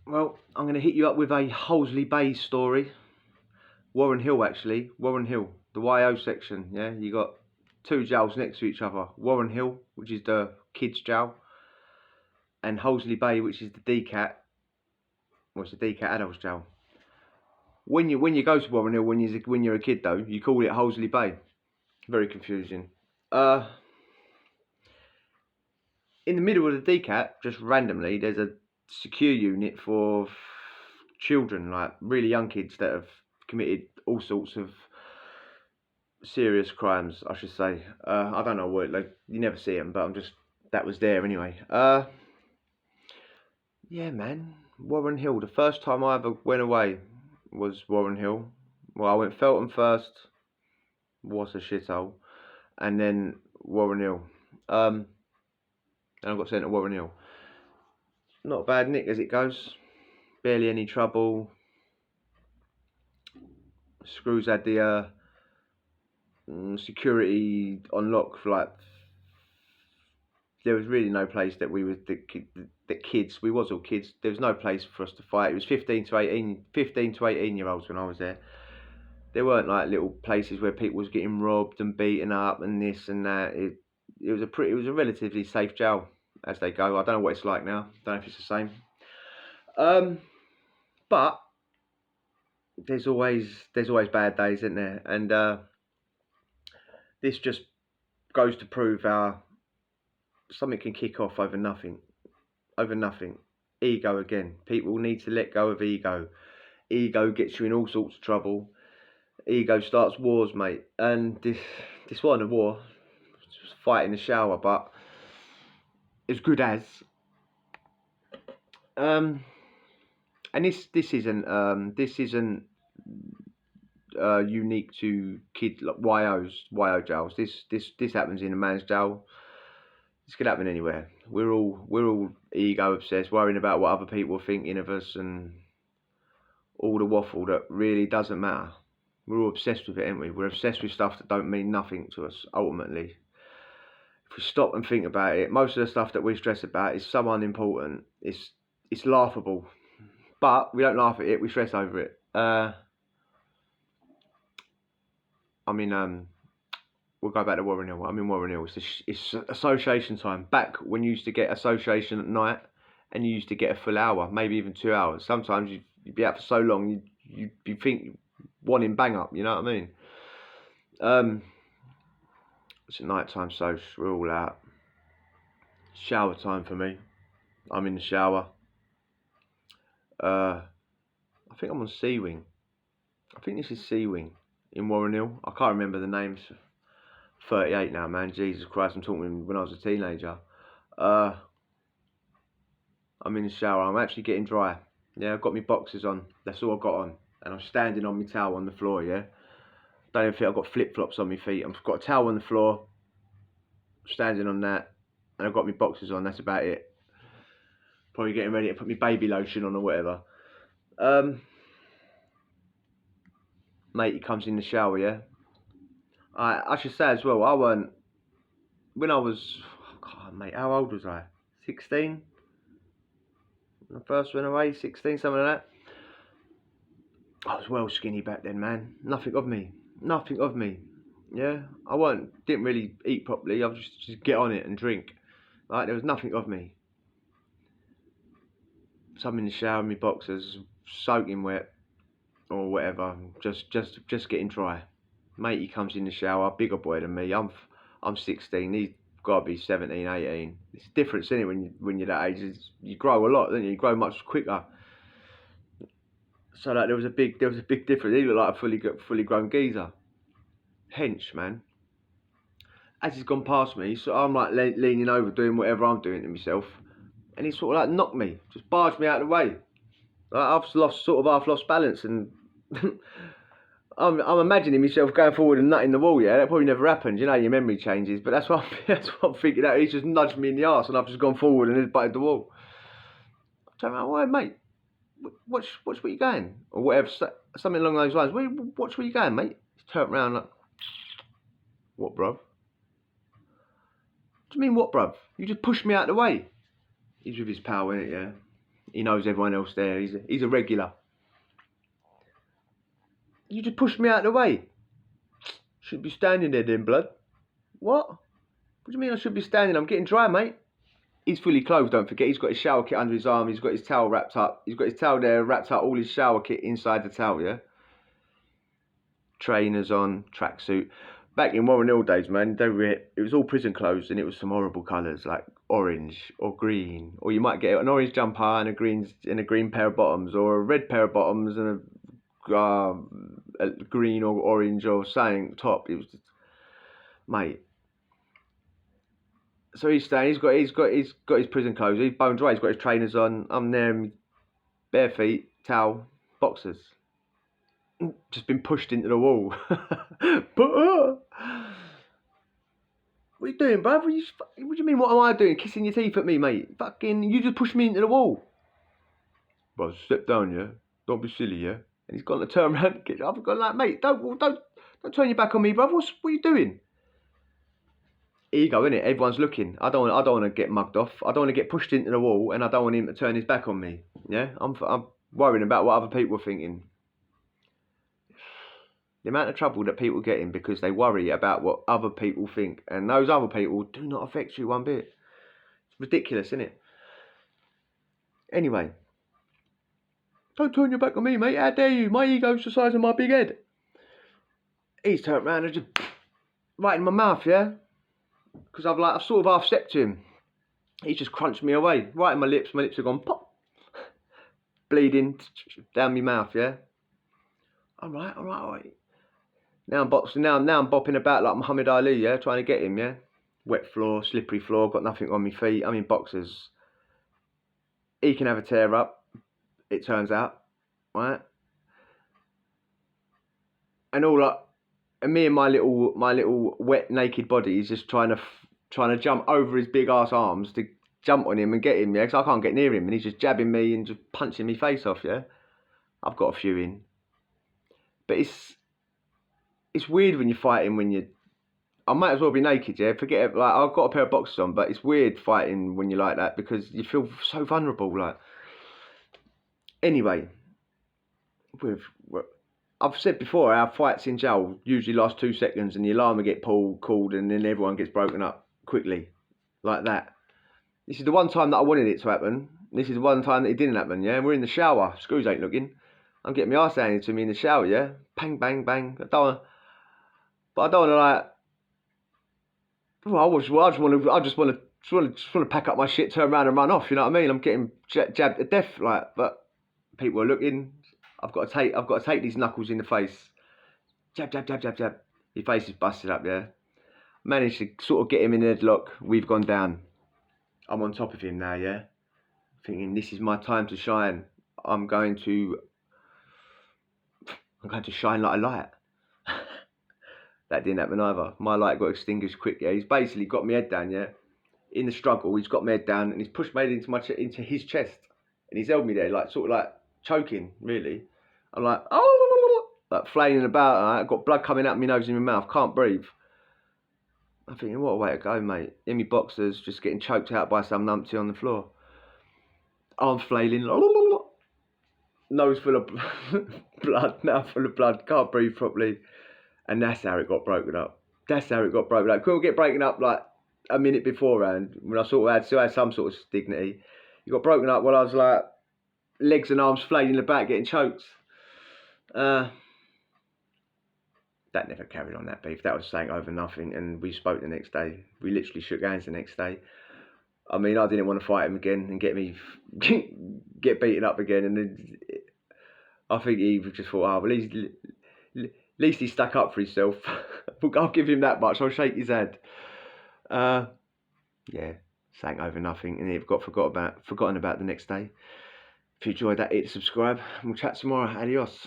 Well, I'm going to hit you up with a Hollesley Bay story. Warren Hill, actually. Warren Hill, the YO section. Yeah, you got two jails next to each other. Warren Hill, which is the kids' jail, and Hollesley Bay, which is the DCAT. Well, it's the DCAT adults' jail. When you go to Warren Hill when you're a kid though, you call it Hollesley Bay. Very confusing. In the middle of the DCAT, just randomly, there's a secure unit for children, like really young kids that have committed all sorts of serious crimes, I should say. I don't know what, like, you never see them, but that was there anyway. Yeah, man, Warren Hill. The first time I ever went away was Warren Hill. Well, I went Felton first, was a shithole, and then Warren Hill. And I got sent to Warren Hill. Not a bad nick as it goes. Barely any trouble. Screws had the security on lock for like. There was really no place that we were the kids. We was all kids. There was no place for us to fight. It was 15 to 18 year olds when I was there. There weren't like little places where people was getting robbed and beaten up and this and that. It was a relatively safe jail as they go. I don't know what it's like now. Don't know if it's the same. But there's always bad days, isn't there? And this just goes to prove how something can kick off over nothing. Ego again. People need to let go of ego. Ego gets you in all sorts of trouble. Ego starts wars, mate. And this wasn't a war. It was a fight in the shower, but as good as. And this isn't unique to kids like YO jails. This happens in a man's jail. This could happen anywhere. We're all ego obsessed, worrying about what other people are thinking of us and all the waffle that really doesn't matter. We're all obsessed with it, aren't we? We're obsessed with stuff that don't mean nothing to us, ultimately. If we stop and think about it, most of the stuff that we stress about is so unimportant. It's laughable. But we don't laugh at it, we stress over it. We'll go back to Warren Hill. I'm in Warren Hill. It's association time. Back when you used to get association at night and you used to get a full hour, maybe even 2 hours. Sometimes you'd be out for so long, you'd be wanting bang up, you know what I mean? It's a nighttime social, we're all out. Shower time for me. I'm in the shower. I think I'm on C Wing. I think this is C Wing in Warren Hill. I can't remember the names. 38 now, man. Jesus Christ, I'm talking when I was a teenager. I'm in the shower. I'm actually getting dry. Yeah, I've got my boxers on. That's all I've got on. And I'm standing on my towel on the floor, yeah. Don't even think I've got flip-flops on my feet. I've got a towel on the floor, standing on that, and I've got my boxers on. That's about it. Probably getting ready to put my baby lotion on or whatever. Mate, he comes in the shower, yeah. I should say as well, when I was, God, mate, how old was I? 16? When I first went away, 16, something like that. I was well skinny back then, man. Nothing of me. Yeah, didn't really eat properly. I was just get on it and drink. Like, there was nothing of me. So I'm in the shower in my boxers, soaking wet or whatever, just getting dry. Mate, he comes in the shower, bigger boy than me. I'm 16. He's got to be 17, 18. It's a difference, isn't it, when you're that age? You grow a lot, don't you? You grow much quicker. So like there was a big difference. He looked like a fully grown geezer. Hench, man. As he's gone past me, so I'm like leaning over, doing whatever I'm doing to myself, and he sort of like knocked me, just barged me out of the way. Like I've half lost balance, and I'm imagining myself going forward and nutting the wall. Yeah, that probably never happened. You know, your memory changes, but that's what I'm thinking. That he's just nudged me in the arse, and I've just gone forward and butted the wall. I tell him, "Why, mate? Watch where you going?" Or whatever, something along those lines. Watch where you going, mate. He turned around like, "What, bruv? What do you mean, what, bruv? You just pushed me out of the way." He's with his pal, innit, yeah? He knows everyone else there. He's a regular. You just pushed me out of the way. Should be standing there then, blood. What? What do you mean I should be standing? I'm getting dry, mate. He's fully clothed, don't forget. He's got his shower kit under his arm. He's got his towel wrapped up. He's got his towel there, wrapped up all his shower kit inside the towel, yeah? Trainers on, tracksuit. Back in Warren Hill days, man, it was all prison clothes, and it was some horrible colours, like orange or green. Or you might get an orange jumper and a green pair of bottoms, or a red pair of bottoms and a green or orange or something top. It was just, mate. So he's staying. He's got his prison clothes. He's bone dry. He's got his trainers on. I'm there, bare feet, towel, boxers. Just been pushed into the wall. What are you doing, bruv? What do you mean? What am I doing? Kissing your teeth at me, mate? Fucking, you just pushed me into the wall. Bro, step down, yeah. Don't be silly, yeah. And he's gone to turn around. I've gone like, mate, don't turn your back on me, bruv. What are you doing? Ego, innit? Everyone's looking. I don't want to get mugged off. I don't want to get pushed into the wall, and I don't want him to turn his back on me. Yeah, I'm worrying about what other people are thinking. The amount of trouble that people get in because they worry about what other people think, and those other people do not affect you one bit. It's ridiculous, isn't it? Anyway, don't turn your back on me, mate. How dare you? My ego's the size of my big head. He's turned around and just right in my mouth, yeah. Because I've sort of half stepped to him. He's just crunched me away, right in my lips. My lips have gone pop, bleeding down my mouth, yeah. All right. Now I'm bopping about like Muhammad Ali, yeah, trying to get him, yeah. Wet floor, slippery floor, got nothing on my feet. I'm in boxers. He can have a tear up, it turns out, right? And me and my little wet naked body is just trying to jump over his big ass arms to jump on him and get him, yeah. Because I can't get near him, and he's just jabbing me and just punching me face off, yeah. I've got a few in, but it's weird when you're fighting I might as well be naked, yeah. Forget it. Like, I've got a pair of boxers on, but it's weird fighting when you're like that because you feel so vulnerable. Like, anyway, I've said before, our fights in jail usually last 2 seconds, and the alarm will get called, and then everyone gets broken up quickly, like that. This is the one time that I wanted it to happen. This is the one time that it didn't happen. Yeah, we're in the shower. Screws ain't looking. I'm getting my ass handed to me in the shower. Yeah, bang, bang, bang. I don't want to like. Well, I just want to pack up my shit, turn around and run off. You know what I mean? I'm getting jabbed to death, like. But people are looking. I've got to take these knuckles in the face. Jab, jab, jab, jab, jab. His face is busted up. Yeah. Managed to sort of get him in a headlock. We've gone down. I'm on top of him now. Yeah. Thinking this is my time to shine. I'm going to shine like a light. That didn't happen either. My light got extinguished quick. Yeah, he's basically got my head down. Yeah, in the struggle, he's got my head down and he's pushed my head into his chest, and he's held me there, like sort of like choking. Really, I'm like like flailing about. I've got blood coming out my nose and my mouth. Can't breathe. I'm thinking, what a way to go, mate. In my boxers, just getting choked out by some numpty on the floor. Arms flailing, nose full of blood, mouth full of blood. Can't breathe properly. And that's how it got broken up. Couldn't get broken up like a minute beforehand when I sort of still had some sort of dignity. It got broken up while I was like legs and arms flailing in the back, getting choked. That never carried on, that beef. That was saying over nothing, and we spoke the next day. We literally shook hands the next day. I mean, I didn't want to fight him again and get beaten up again. And then I think he just thought, oh, well, at least he stuck up for himself. I'll give him that much. I'll shake his hand. Yeah, sang over nothing, and it got forgotten about the next day. If you enjoyed that, hit subscribe. We'll chat tomorrow. Adios.